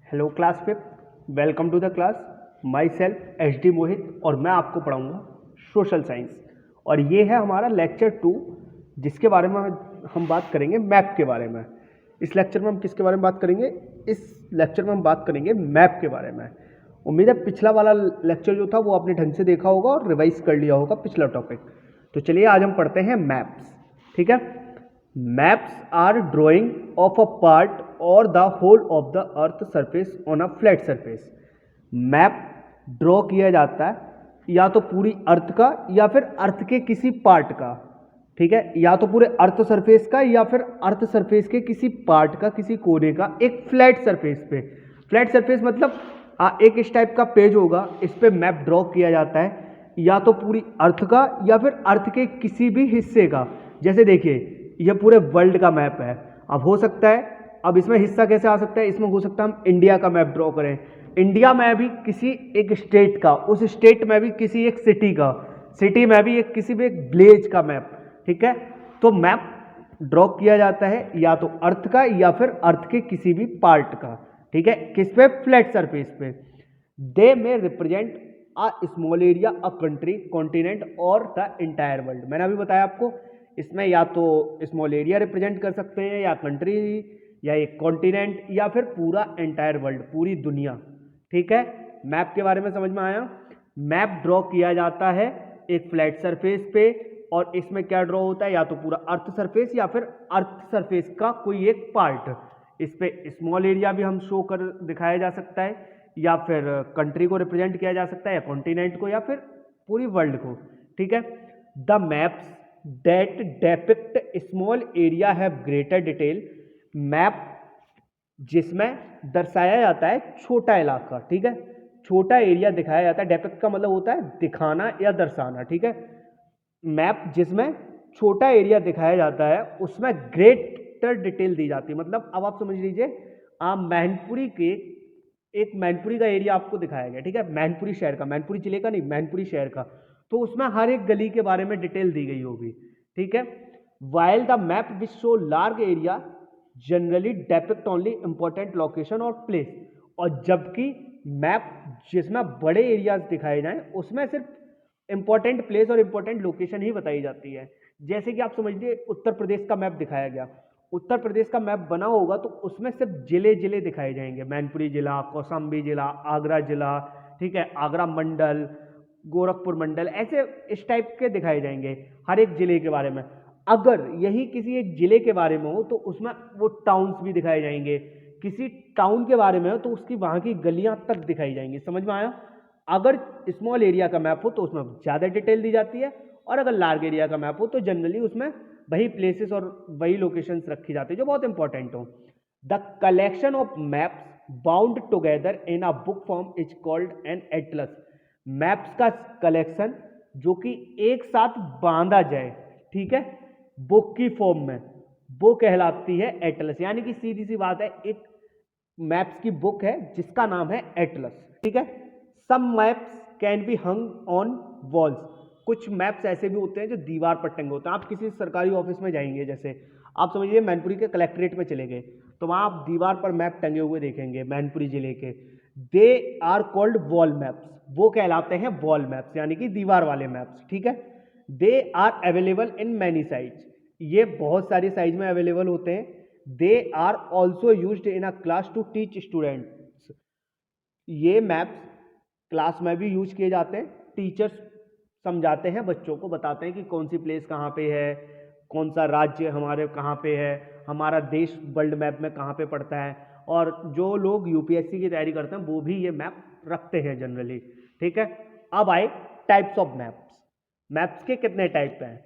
Hello class fifth, welcome to the class. Myself H D Mohit और मैं आपको पढ़ाऊंगा सोशल साइंस। और ये है हमारा लेक्चर 2, जिसके बारे में हम बात करेंगे मैप के बारे में। इस लेक्चर में हम किसके बारे में बात करेंगे? इस लेक्चर में हम बात करेंगे मैप के बारे में। उम्मीद है पिछला वाला लेक्चर जो था वो आपने ढंग से देखा होगा और रिवाइज कर लिया होगा पिछला टॉपिक। तो चलिए आज हम पढ़ते हैं मैप्स। ठीक है। Maps are drawing of a part or the whole of the earth surface on a flat surface। Map draw किया जाता है या तो पूरी अर्थ का या फिर अर्थ के किसी पार्ट का। ठीक है, या तो पूरे अर्थ सरफेस का या फिर अर्थ सरफेस के किसी पार्ट का, किसी कोने का, एक फ्लैट सरफेस पे। फ्लैट सरफेस मतलब एक इस टाइप का पेज होगा, इस पे मैप ड्रॉ किया जाता है या तो पूरी अर्थ का या फिर अर्थ के किसी भी हिस्से का। जैसे देखिए यह पूरे वर्ल्ड का मैप है। अब हो सकता है, अब इसमें हिस्सा कैसे आ सकता है? इसमें हो सकता है हम इंडिया का मैप ड्रॉ करें, इंडिया में भी किसी एक स्टेट का, उस स्टेट में भी किसी एक सिटी का, सिटी में भी एक किसी भी एक विलेज का मैप। ठीक है, तो मैप ड्रॉ किया जाता है या तो अर्थ का या फिर अर्थ के किसी भी पार्ट का। ठीक है, किस पे? फ्लैट सरफेस पे। दे में represent a small area, a country, continent और द इंटायर वर्ल्ड। मैंने अभी बताया आपको, इसमें या तो स्मॉल एरिया रिप्रेजेंट कर सकते हैं या कंट्री या एक कॉन्टिनेंट या फिर पूरा एंटायर वर्ल्ड, पूरी दुनिया। ठीक है, मैप के बारे में समझ में आया। मैप ड्रॉ किया जाता है एक फ्लैट सरफेस पे और इसमें क्या ड्रॉ होता है? या तो पूरा अर्थ सरफेस या फिर अर्थ सरफेस का कोई एक पार्ट। इस पे स्मॉल एरिया भी हम शो कर दिखाया जा सकता है या फिर कंट्री को रिप्रेजेंट किया जा सकता है या कॉन्टिनेंट को या फिर पूरी वर्ल्ड को। ठीक है, the maps that depict small area have greater detail। Map जिसमें दर्शाया जाता है छोटा इलाका। ठीक है, छोटा एरिया दिखाया जाता है। डेपिक्ट का मतलब होता है दिखाना या दर्शाना। ठीक है, मैप जिसमें छोटा एरिया दिखाया जाता है उसमें ग्रेटर डिटेल दी जाती है। मतलब अब आप समझ लीजिए, आप मैनपुरी के एक मैनपुरी का एरिया आपको दिखाया गया। ठीक है, मैनपुरी शहर का, मैनपुरी जिले का नहीं, मैनपुरी शहर का, तो उसमें हर एक गली के बारे में डिटेल दी गई होगी। ठीक है, while the map which show large area generally depict only important location और प्लेस। और जबकि मैप जिसमें बड़े एरियाज दिखाए जाएं उसमें सिर्फ इंपॉर्टेंट प्लेस और इंपॉर्टेंट लोकेशन ही बताई जाती है। जैसे कि आप समझिए उत्तर प्रदेश का मैप दिखाया गया, उत्तर प्रदेश का मैप बना होगा तो उसमें सिर्फ जिले जिले दिखाए जाएंगे, मैनपुरी जिला, कौशाम्बी जिला, आगरा जिला, ठीक है, आगरा मंडल, गोरखपुर मंडल, ऐसे इस टाइप के दिखाए जाएंगे हर एक जिले के बारे में। अगर यही किसी एक जिले के बारे में हो तो उसमें वो टाउन्स भी दिखाए जाएंगे, किसी टाउन के बारे में हो तो उसकी वहां की गलियां तक दिखाई जाएंगी। समझ में आया? अगर स्मॉल एरिया का मैप हो तो उसमें ज़्यादा डिटेल दी जाती है और अगर लार्ज एरिया का मैप हो तो जनरली उसमें वही प्लेसेस और वही लोकेशंस रखी जाती है जो बहुत इंपॉर्टेंट हो। The collection of maps bound together in a book form is called an Atlas. Maps का कलेक्शन जो कि एक साथ बांधा जाए, ठीक है, बुक की फॉर्म में, वो कहलाती है एटलस। यानी कि सीधी सी बात है, एक मैप्स की बुक है जिसका नाम है एटलस। ठीक है, some maps can be hung on walls. कुछ मैप्स ऐसे भी होते हैं जो दीवार पर टंगे होते हैं। आप किसी सरकारी ऑफिस में जाएंगे, जैसे आप समझिए मैनपुरी के कलेक्ट्रेट में चले गए तो वहां आप दीवार पर मैप टंगे हुए देखेंगे मैनपुरी जिले के। They are called wall maps, वो कहलाते हैं वॉल मैप्स, यानी कि दीवार वाले मैप्स। ठीक है, they are available in many size, ये बहुत सारी साइज में अवेलेबल होते हैं। They are also used in a class to teach students. ये मैप्स क्लास में भी यूज किए जाते हैं। टीचर्स समझाते हैं, बच्चों को बताते हैं कि कौन सी प्लेस कहाँ पे है, कौन सा राज्य हमारे कहाँ पे है, हमारा देश वर्ल्ड मैप में कहाँ पे पड़ता है। और जो लोग यूपीएससी की तैयारी करते हैं वो भी ये मैप रखते हैं जनरली। ठीक है, अब आए टाइप्स ऑफ मैप्स। मैप्स के कितने टाइप हैं?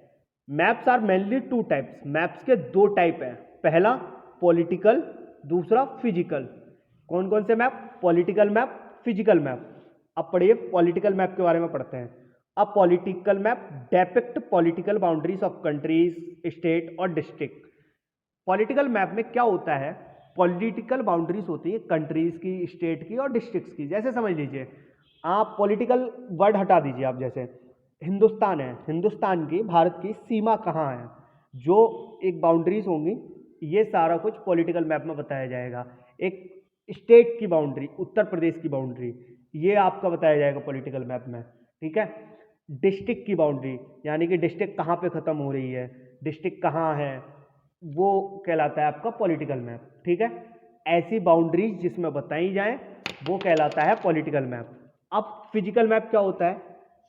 Maps are mainly two types. Maps के दो टाइप हैं, पहला पॉलिटिकल, दूसरा फिजिकल। कौन कौन से map? Political map, physical map. अब पढ़िए पॉलिटिकल मैप के बारे में पढ़ते हैं। अब political map depict political boundaries of countries, state और डिस्ट्रिक्ट। पॉलिटिकल मैप में क्या होता है? पॉलिटिकल बाउंड्रीज होती है कंट्रीज की, स्टेट की और डिस्ट्रिक्ट्स की। जैसे समझ लीजिए, आप पॉलिटिकल वर्ड हटा दीजिए, आप जैसे हिंदुस्तान है, हिंदुस्तान की, भारत की सीमा कहाँ है, जो एक बाउंड्रीज होंगी, ये सारा कुछ पॉलिटिकल मैप में बताया जाएगा। एक स्टेट की बाउंड्री, उत्तर प्रदेश की बाउंड्री, ये आपका बताया जाएगा पॉलिटिकल मैप में, ठीक है। डिस्ट्रिक्ट की बाउंड्री, यानी कि डिस्ट्रिक्ट कहाँ पे ख़त्म हो रही है, डिस्ट्रिक्ट कहाँ है, वो कहलाता है आपका पॉलिटिकल मैप, ठीक है। ऐसी बाउंड्रीज जिसमें बताई जाए वो कहलाता है पॉलिटिकल मैप। अब फिजिकल मैप क्या होता है?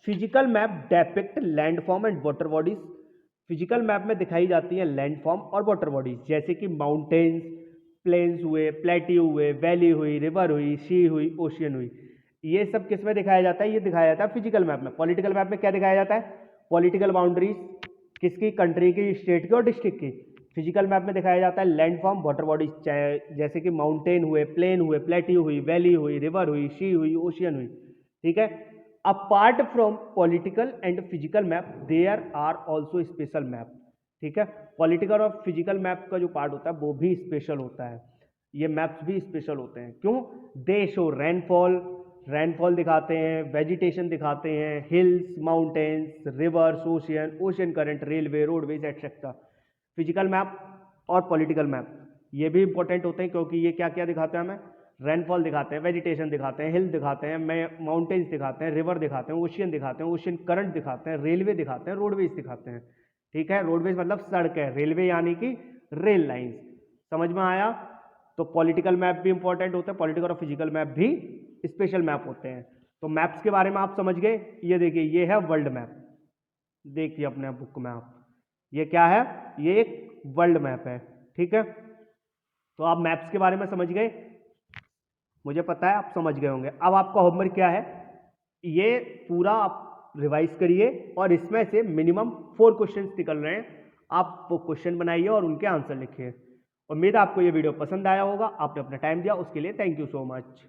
Physical map depict landform and water bodies. Physical map में दिखाई जाती है लैंडफॉर्म और वाटर बॉडीज, जैसे कि माउंटेन्स, प्लेन्स हुए, प्लेट्यू हुए, वैली हुई, रिवर हुई, सी हुई, ओशियन हुई। ये सब किस में दिखाया जाता है? ये दिखाया जाता है फिजिकल मैप में। पॉलिटिकल मैप में क्या दिखाया जाता है? पॉलिटिकल बाउंड्रीज किसकी? कंट्री की, स्टेट की और डिस्ट्रिक्ट की। फिजिकल मैप में दिखाया जाता है लैंडफॉर्म, वाटर बॉडीज, जैसे कि माउंटेन हुए, प्लेन हुए, प्लेट्यू हुई, वैली हुई, रिवर हुई, सी हुई, ओशियन हुई, ठीक है। Apart from political and physical map there are also special map, ठीक है। पॉलिटिकल और फिजिकल मैप का जो पार्ट होता है वो भी स्पेशल होता है, ये मैप्स भी स्पेशल होते हैं। क्यों? दे शो रेनफॉल, रेनफॉल दिखाते हैं, वेजिटेशन दिखाते हैं, hills, mountains, reverse, ocean, ocean current, railway, roadways etcetera. Physical map और पॉलिटिकल मैप ये भी इंपॉर्टेंट होते हैं, क्योंकि ये क्या क्या दिखाते हैं हमें? रेनफॉल दिखाते हैं, वेजिटेशन दिखाते हैं, हिल दिखाते हैं, माउंटेन्स दिखाते हैं, रिवर दिखाते हैं, ओशियन दिखाते हैं, ओशियन करंट दिखाते हैं, रेलवे दिखाते हैं, रोडवेज दिखाते हैं, ठीक है। रोडवेज मतलब सड़क है, रेलवे यानी कि रेल लाइन्स। समझ में आया? तो पॉलिटिकल मैप भी इंपॉर्टेंट होते हैं, पॉलिटिकल और फिजिकल मैप भी स्पेशल मैप होते हैं। तो मैप्स के बारे में आप समझ गए। ये देखिए, ये है वर्ल्ड मैप, देखिए अपने बुक में आप, ये क्या है? ये एक वर्ल्ड मैप है, ठीक है। तो आप मैप्स के बारे में समझ गए, मुझे पता है आप समझ गए होंगे। अब आपका होमवर्क क्या है? ये पूरा आप रिवाइज करिए और इसमें से मिनिमम 4 क्वेश्चंस निकल रहे हैं, आप वो क्वेश्चन बनाइए और उनके आंसर लिखिए। उम्मीद है आपको ये वीडियो पसंद आया होगा। आपने अपना टाइम दिया उसके लिए थैंक यू सो मच।